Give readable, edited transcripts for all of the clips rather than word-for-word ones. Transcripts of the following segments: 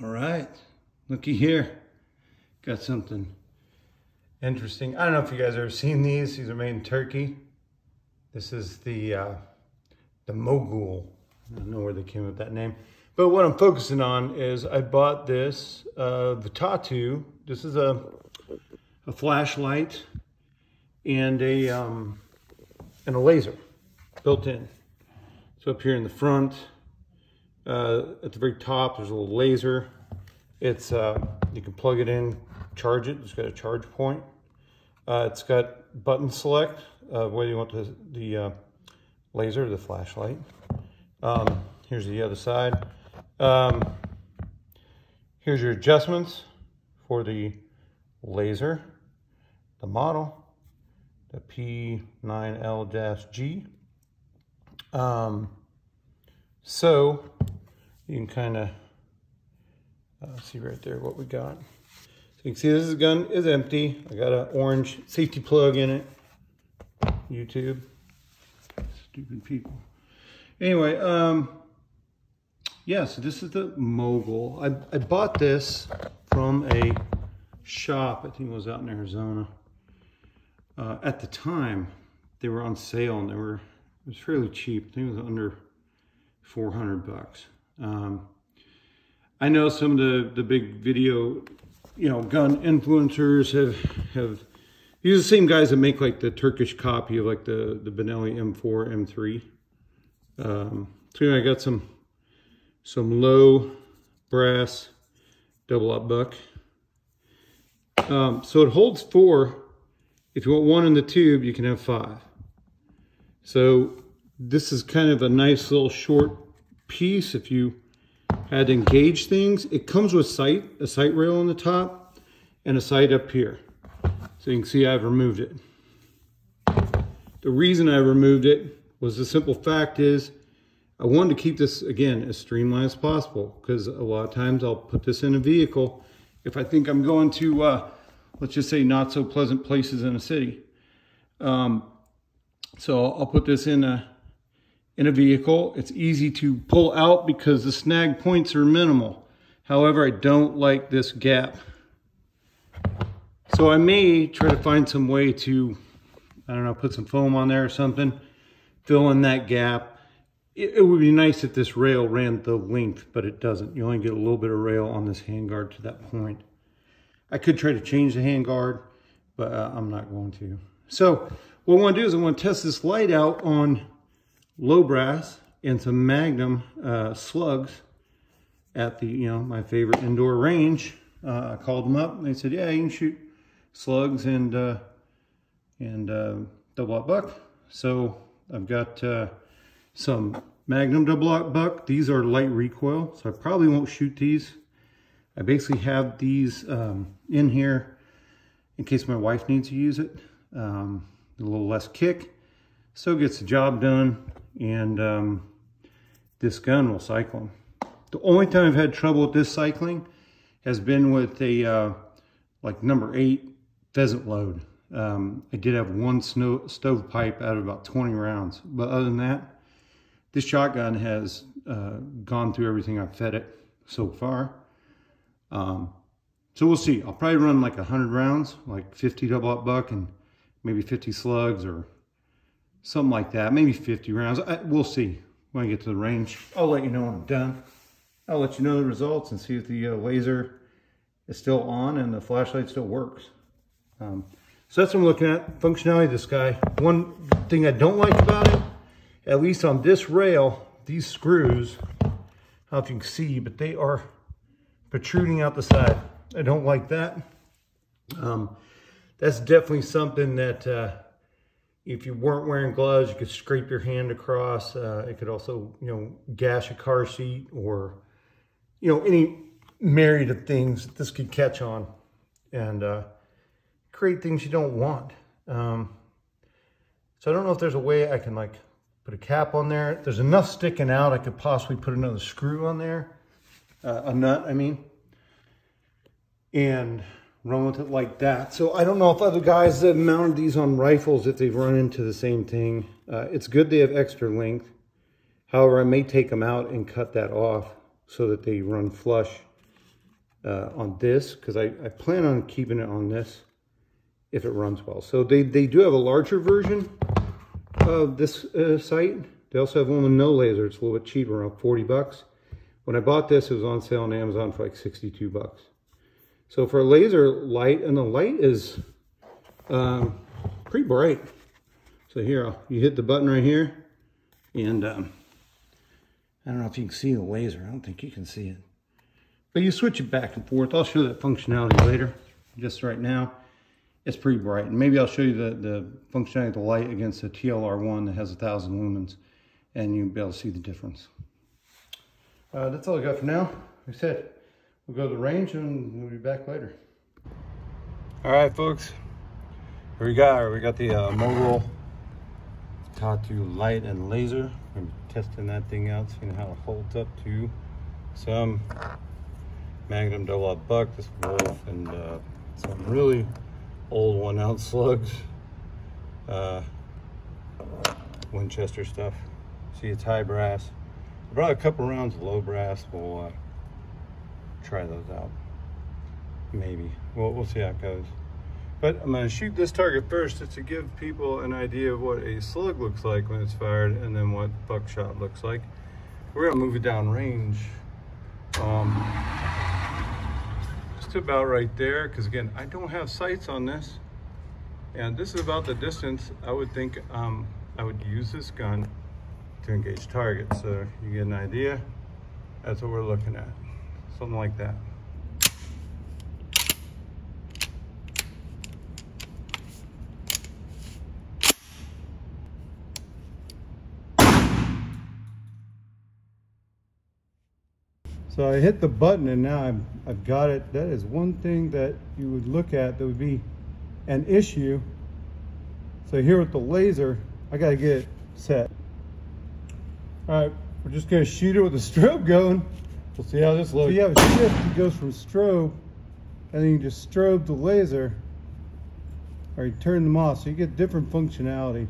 All right, looky here. Got something interesting. I don't know if you guys have ever seen these. These are made in Turkey. This is the Mogul. I don't know where they came up with that name. But what I'm focusing on is I bought this Vitatu. This is a flashlight and a laser built in. So up here in the front, at the very top, there's a little laser. It's you can plug it in, charge it. It's got a charge point. It's got button select whether you want the laser or the flashlight. Here's the other side. Here's your adjustments for the laser, the model, the P9L-G. So you can kind of see right there what we got. So you can see this gun is empty. I got an orange safety plug in it. YouTube. Stupid people. Anyway, yeah, so this is the Mogul. I bought this from a shop, I think it was out in Arizona. At the time, they were on sale and it was fairly cheap. I think it was under 400 bucks. I know some of the big video, gun influencers have these are the same guys that make like the Turkish copy of like the Benelli M4, M3. So I got some low brass double up buck. So it holds 4. If you want 1 in the tube, you can have 5. So this is kind of a nice little short piece if you had to engage things. It comes with a sight rail on the top and a sight up here. So you can see I've removed it. The reason I removed it was the simple fact is I wanted to keep this, again, as streamlined as possible, because a lot of times I'll put this in a vehicle if I think I'm going to, let's just say, not so pleasant places in a city. So I'll put this in a vehicle. It's easy to pull out because the snag points are minimal. However, I don't like this gap. So I may try to find some way to, I don't know, put some foam on there or something, fill in that gap. It would be nice if this rail ran the length, but it doesn't. You only get a little bit of rail on this handguard to that point. I could try to change the handguard, but I'm not going to. So what I want to do is I want to test this light out on low brass and some Magnum slugs at the, my favorite indoor range. I called them up and they said, yeah, you can shoot slugs and double aught buck. So I've got some Magnum double aught buck. These are light recoil, so I probably won't shoot these. I basically have these in here in case my wife needs to use it. A little less kick, so gets the job done, and this gun will cycle them. The only time I've had trouble with this cycling has been with a like number 8 pheasant load. I did have one stovepipe out of about 20 rounds, but other than that, this shotgun has gone through everything I've fed it so far. So we'll see. I'll probably run like 100 rounds, like 50 double aught buck and maybe 50 slugs or something like that. Maybe 50 rounds. We'll see when I get to the range. I'll let you know when I'm done. I'll let you know the results and see if the laser is still on and the flashlight still works. So that's what I'm looking at. Functionality of this guy. One thing I don't like about it, at least on this rail, these screws, I don't know if you can see, but they are protruding out the side. I don't like that. That's definitely something that if you weren't wearing gloves, you could scrape your hand across. It could also, gash a car seat or, any myriad of things that this could catch on and create things you don't want. So I don't know if there's a way I can like put a cap on there. There's enough sticking out, I could possibly put another screw on there. A nut, I mean. And run with it like that. So I don't know if other guys that mounted these on rifles, if they've run into the same thing. It's good they have extra length. However, I may take them out and cut that off so that they run flush on this, because I plan on keeping it on this if it runs well. So they do have a larger version of this sight. They also have one with no laser. It's a little bit cheaper, around 40 bucks. When I bought this, it was on sale on Amazon for like 62 bucks. So for a laser light, and the light is pretty bright. So here, you hit the button right here, and I don't know if you can see the laser. I don't think you can see it. But you switch it back and forth. I'll show that functionality later. Just right now, it's pretty bright. And maybe I'll show you the functionality of the light against the TLR1 that has 1,000 lumens, and you'll be able to see the difference. That's all I got for now. Like I said, we'll go to the range and we'll be back later. All right, folks. Here we got the Mogul Tattoo light and laser. I'm testing that thing out, seeing how it holds up to some Magnum double-aught buck, this wolf, and some really old 1 ounce slugs, Winchester stuff. See, it's high brass. I brought a couple rounds of low brass. We'll try those out. Maybe. We'll see how it goes. But I'm going to shoot this target first just to give people an idea of what a slug looks like when it's fired, and then what buckshot looks like. We're going to move it down range. Just about right there, because again, I don't have sights on this. And this is about the distance I would think I would use this gun to engage targets. So you get an idea. That's what we're looking at. Something like that. So I hit the button and now I've got it. That is one thing that you would look at that would be an issue. So here with the laser, I got to get it set. All right, we're just going to shoot it with the strobe going. We'll see how this looks. So you have a shift that goes from strobe, and then you just strobe the laser, or you turn them off, so you get different functionality.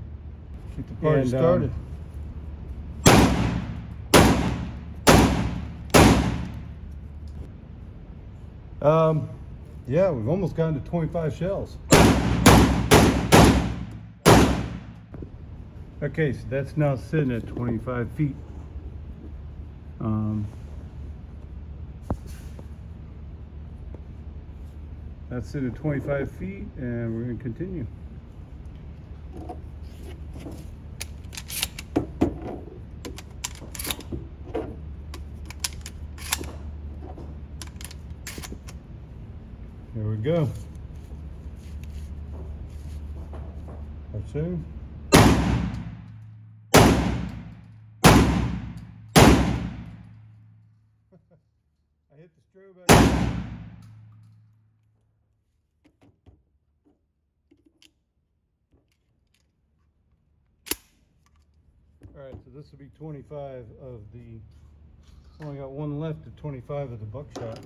Keep the party started. Yeah, we've almost gotten to 25 shells. Okay, so that's now sitting at 25 feet. That's sitting at 25 feet, and we're going to continue. Here we go. That's it. I hit the strobe out. All right, so this will be 25 of the, only got one left to 25 of the buckshot.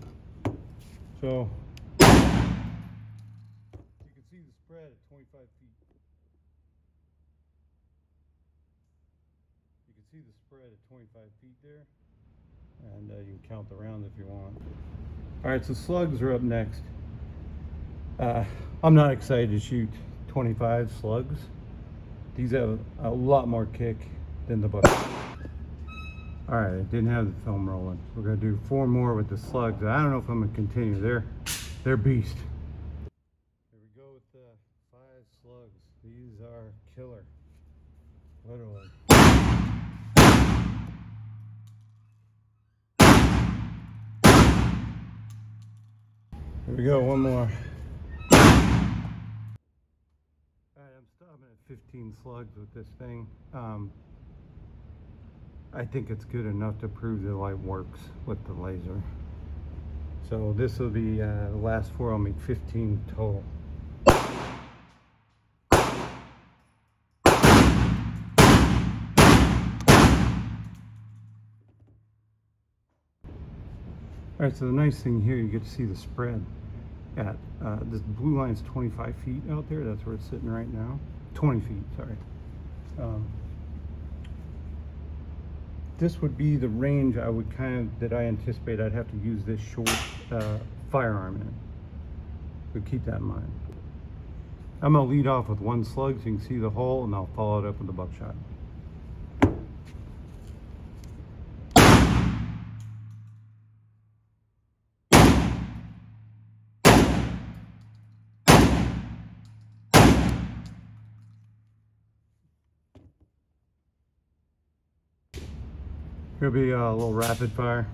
So you can see the spread at 25 feet. You can see the spread at 25 feet there. And you can count the rounds if you want. All right, so slugs are up next. I'm not excited to shoot 25 slugs. These have a lot more kick than the buck. All right, I didn't have the film rolling. We're gonna do 4 more with the slugs. I don't know if I'm gonna continue. They're beast. Here we go with the 5 slugs. These are killer, literally. Here we go, one more. All right, I'm stopping at 15 slugs with this thing. I think it's good enough to prove the light works with the laser. So this will be the last 4. I'll make 15 total. All right, so the nice thing here, you get to see the spread at this blue line's 25 feet out there. That's where it's sitting right now. 20 feet, sorry. this would be the range I would that I anticipate I'd have to use this short firearm in. But keep that in mind. I'm gonna lead off with one slug so you can see the hole, and I'll follow it up with the buckshot. Here'll be a little rapid fire.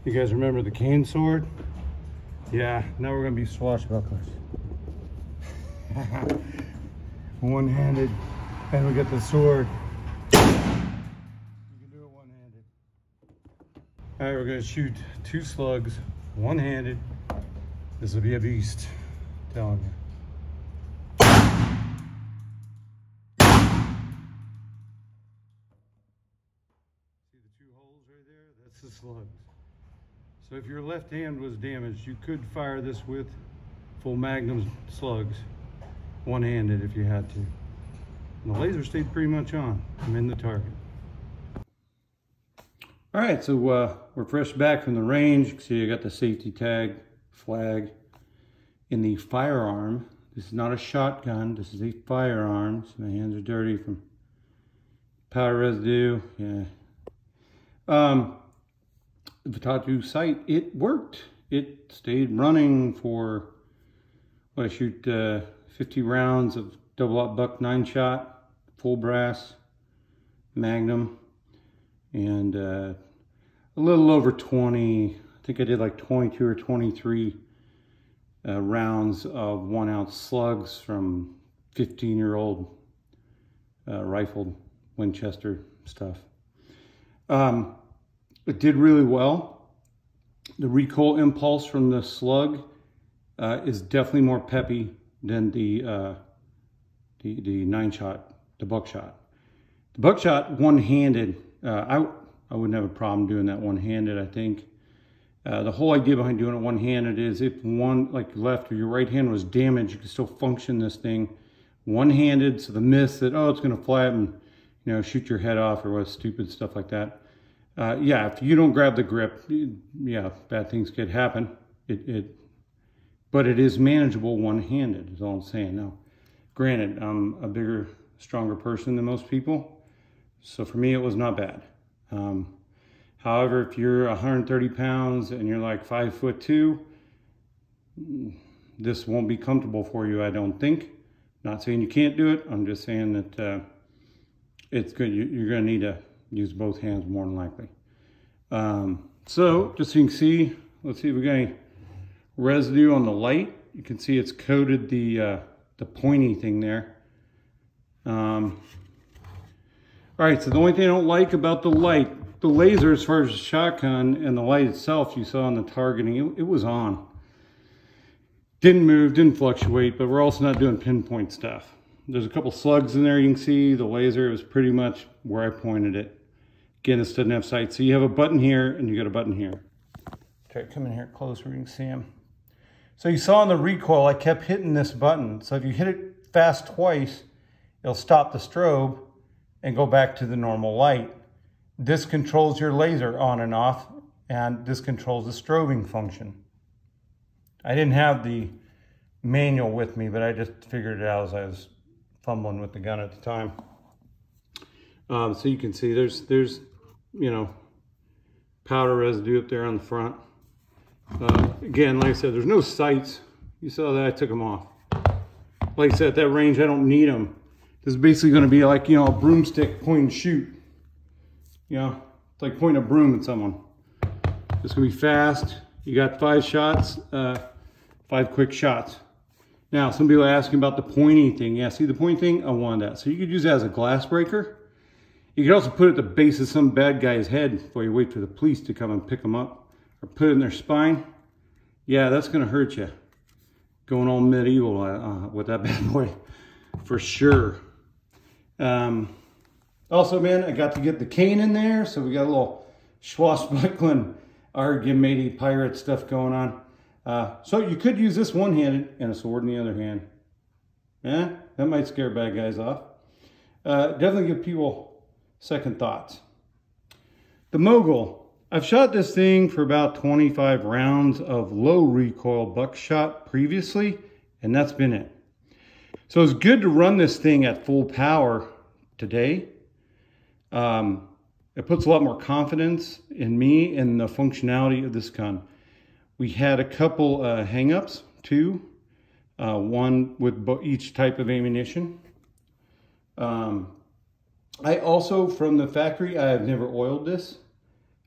You guys remember the cane sword? Yeah, now we're gonna be swashbucklers. One-handed, and we got the sword. You can do it one-handed. All right, we're gonna shoot 2 slugs, one-handed. This will be a beast, I'm telling you. See the 2 holes right there? That's the slugs. So if your left hand was damaged, you could fire this with full magnum slugs, one-handed if you had to. And the laser stayed pretty much on. I'm in the target. All right, so we're fresh back from the range. You can see I got the safety tag flag in the firearm. This is not a shotgun, this is a firearm. So my hands are dirty from powder residue, yeah. The tattoo sight, it worked. It stayed running for, I shoot 50 rounds of double-aught buck 9-shot, full brass, magnum, and a little over 20, I think I did like 22 or 23 rounds of 1-ounce slugs from 15-year-old rifled Winchester stuff. It did really well. The recoil impulse from the slug is definitely more peppy than the 9-shot, the buckshot. The buckshot one-handed, I wouldn't have a problem doing that one-handed, I think. The whole idea behind doing it one-handed is if one, like left or your right hand was damaged, you can still function this thing one-handed. So the myth that, oh, it's gonna fly up and, you know, shoot your head off or what stupid stuff like that. Yeah, if you don't grab the grip, yeah, bad things could happen. But it is manageable one-handed, is all I'm saying. Now, granted, I'm a bigger, stronger person than most people, so for me, it was not bad. However, if you're 130 pounds and you're like 5'2", this won't be comfortable for you, I don't think. Not saying you can't do it. I'm just saying that it's good. You're going to need to use both hands more than likely. So just so you can see, let's see if we got any residue on the light. You can see it's coated the pointy thing there. All right, so the only thing I don't like about the light, the laser as far as the shotgun and the light itself, you saw in the targeting, it was on. Didn't move, didn't fluctuate, but we're also not doing pinpoint stuff. There's a couple slugs in there you can see. The laser was pretty much where I pointed it. Again, this doesn't have sights. So you have a button here and you got a button here. Try to come in here closer, you can see them. So you saw in the recoil, I kept hitting this button. So if you hit it fast twice, it'll stop the strobe and go back to the normal light. This controls your laser on and off, and this controls the strobing function. I didn't have the manual with me, but I just figured it out as I was fumbling with the gun at the time. So you can see there's you know, powder residue up there on the front. Again, like I said, there's no sights. You saw that I took them off. Like I said, at that range, I don't need them. This is basically going to be like, you know, a broomstick point and shoot. You know, it's like pointing a broom at someone. It's going to be fast. You got 5 shots, 5 quick shots. Now, some people are asking about the pointing thing. Yeah, see the pointing thing? I wanted that. So you could use that as a glass breaker. You could also put it at the base of some bad guy's head while you wait for the police to come and pick them up. Or put it in their spine. Yeah, that's going to hurt you. Going all medieval with that bad boy. For sure. Also, man, I got to get the cane in there. So we got a little swashbuckling, Argymaty pirate stuff going on. So you could use this one-handed and a sword in the other hand. Yeah, that might scare bad guys off. Definitely give people second thoughts. The Mogul. I've shot this thing for about 25 rounds of low recoil buckshot previously, and that's been it. So it's good to run this thing at full power today. It puts a lot more confidence in me and the functionality of this gun. We had a couple hang-ups too, one with each type of ammunition. I also, from the factory, I have never oiled this.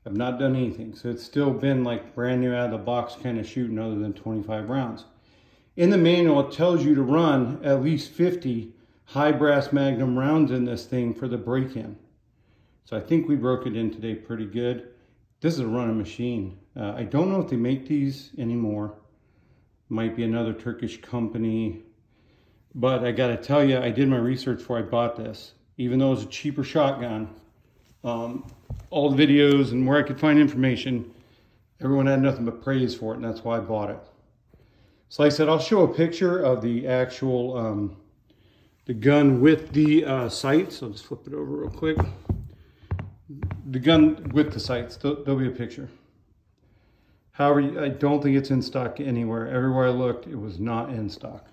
I've not done anything, so it's still been like brand new out of the box kind of shooting other than 25 rounds. In the manual, it tells you to run at least 50 high brass magnum rounds in this thing for the break-in. So I think we broke it in today pretty good. This is a running machine. I don't know if they make these anymore. Might be another Turkish company. But I gotta tell you, I did my research before I bought this. Even though it's a cheaper shotgun, all the videos and where I could find information, everyone had nothing but praise for it, and that's why I bought it. So like I said, I'll show a picture of the actual, the gun with the sights. I'll just flip it over real quick. The gun with the sights, there'll be a picture. However, I don't think it's in stock anywhere. Everywhere I looked, it was not in stock.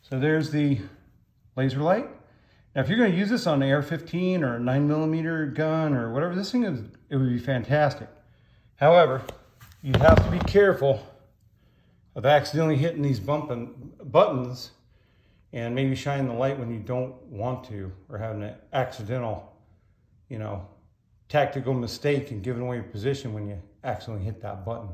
So there's the laser light. Now, if you're going to use this on an AR-15 or a 9mm gun or whatever this thing is, it would be fantastic. However, you have to be careful of accidentally hitting these buttons and maybe shining the light when you don't want to, or having an accidental, you know, tactical mistake and giving away your position when you accidentally hit that button.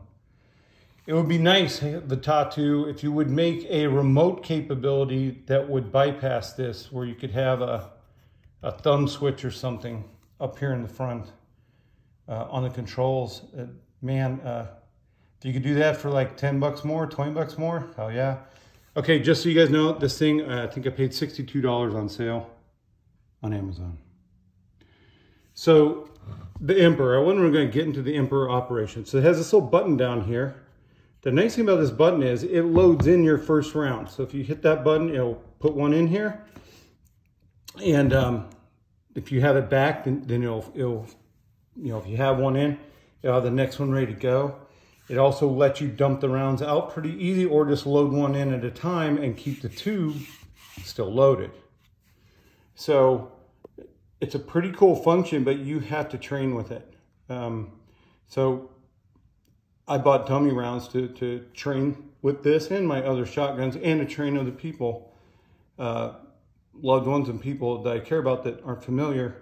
It would be nice, the Tattoo, if you would make a remote capability that would bypass this, where you could have a thumb switch or something up here in the front on the controls. Man, if you could do that for like 10 bucks more, 20 bucks more, hell yeah. Okay, just so you guys know, this thing, I think I paid $62 on sale on Amazon. So the Emperor, I wasn't really going to get into the Emperor operation. So it has this little button down here. The nice thing about this button is it loads in your first round. So if you hit that button, it'll put one in here. And if you have it back, then it'll, you know, if you have one in, you'll have the next one ready to go. It also lets you dump the rounds out pretty easy, or just load one in at a time and keep the two still loaded. So it's a pretty cool function, but you have to train with it. So I bought dummy rounds to train with this and my other shotguns, and to train other people, loved ones and people that I care about that aren't familiar.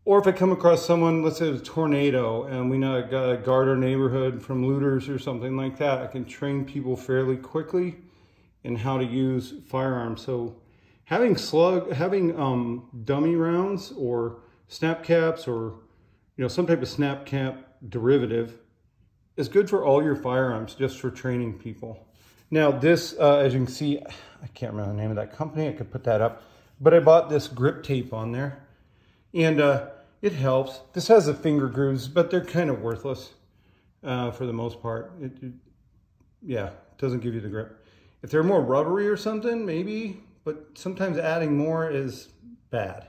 Or if I come across someone, let's say it's a tornado, and we know I got to guard our neighborhood from looters or something like that, I can train people fairly quickly in how to use firearms. So having dummy rounds or snap caps, or some type of snap cap derivative, is good for all your firearms, just for training people. Now this, as you can see, I can't remember the name of that company. I could put that up, but I bought this grip tape on there, and it helps. This has the finger grooves, but they're kind of worthless for the most part. Yeah, it doesn't give you the grip. If they're more rubbery or something, maybe, but sometimes adding more is bad.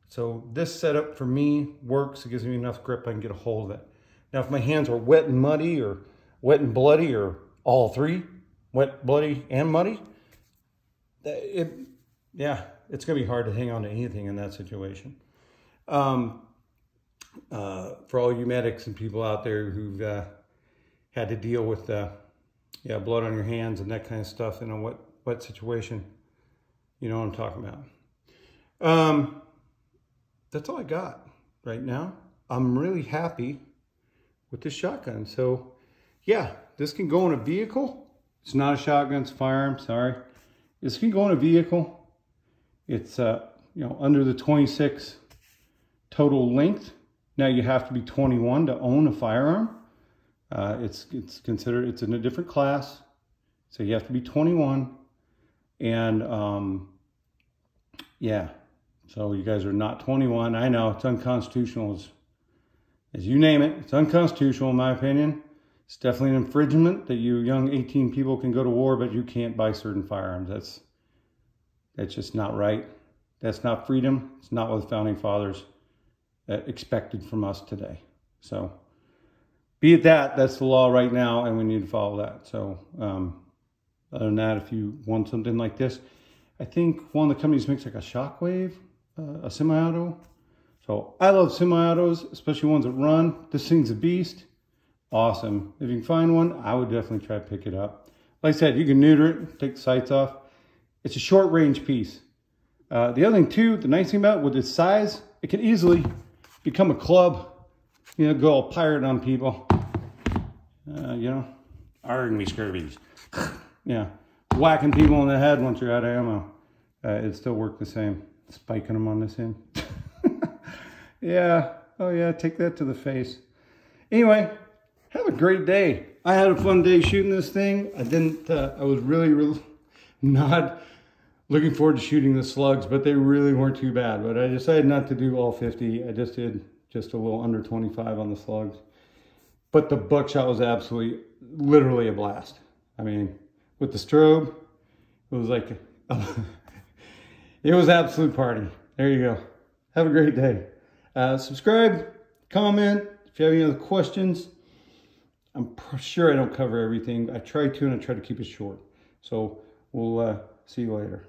So this setup for me works. It gives me enough grip I can get a hold of it. Now, if my hands are wet and muddy, or wet and bloody, or all three, wet, bloody, and muddy, yeah, it's going to be hard to hang on to anything in that situation. For all you medics and people out there who've had to deal with blood on your hands and that kind of stuff in a wet situation, you know what I'm talking about. That's all I got right now. I'm really happy with this shotgun. So yeah, this can go in a vehicle. It's not a shotgun, it's a firearm, sorry. This can go in a vehicle. It's, you know, under the 26 total length. Now you have to be 21 to own a firearm. It's considered, it's in a different class. So you have to be 21. And yeah, so you guys are not 21. I know it's unconstitutional as you name it. It's unconstitutional in my opinion. It's definitely an infringement that you young 18 people can go to war, but you can't buy certain firearms. That's just not right. That's not freedom. It's not what the founding fathers expected from us today. So be it that's the law right now, and we need to follow that. So other than that, if you want something like this, I think one of the companies makes like a Shockwave, a semi-auto. So I love semi-autos, especially ones that run. This thing's a beast. Awesome. If you can find one, I would definitely try to pick it up. Like I said, you can neuter it, take the sights off. It's a short range piece. The other thing too, the nice thing about it, with its size, it can easily become a club. You know, go all pirate on people. You know, arg me scurvies. Yeah, whacking people in the head once you're out of ammo. It'd still work the same. Spiking them on this end. Yeah, oh yeah, take that to the face. Anyway, have a great day. I had a fun day shooting this thing. I was really not looking forward to shooting the slugs, but they really weren't too bad. But I decided not to do all 50. I just did just a little under 25 on the slugs. But the buckshot was absolutely, literally a blast. I mean, with the strobe, it was like, it was absolute party. There you go. Have a great day. Subscribe, comment, if you have any other questions. I'm sure I don't cover everything. I try to, and I try to keep it short. So we'll see you later.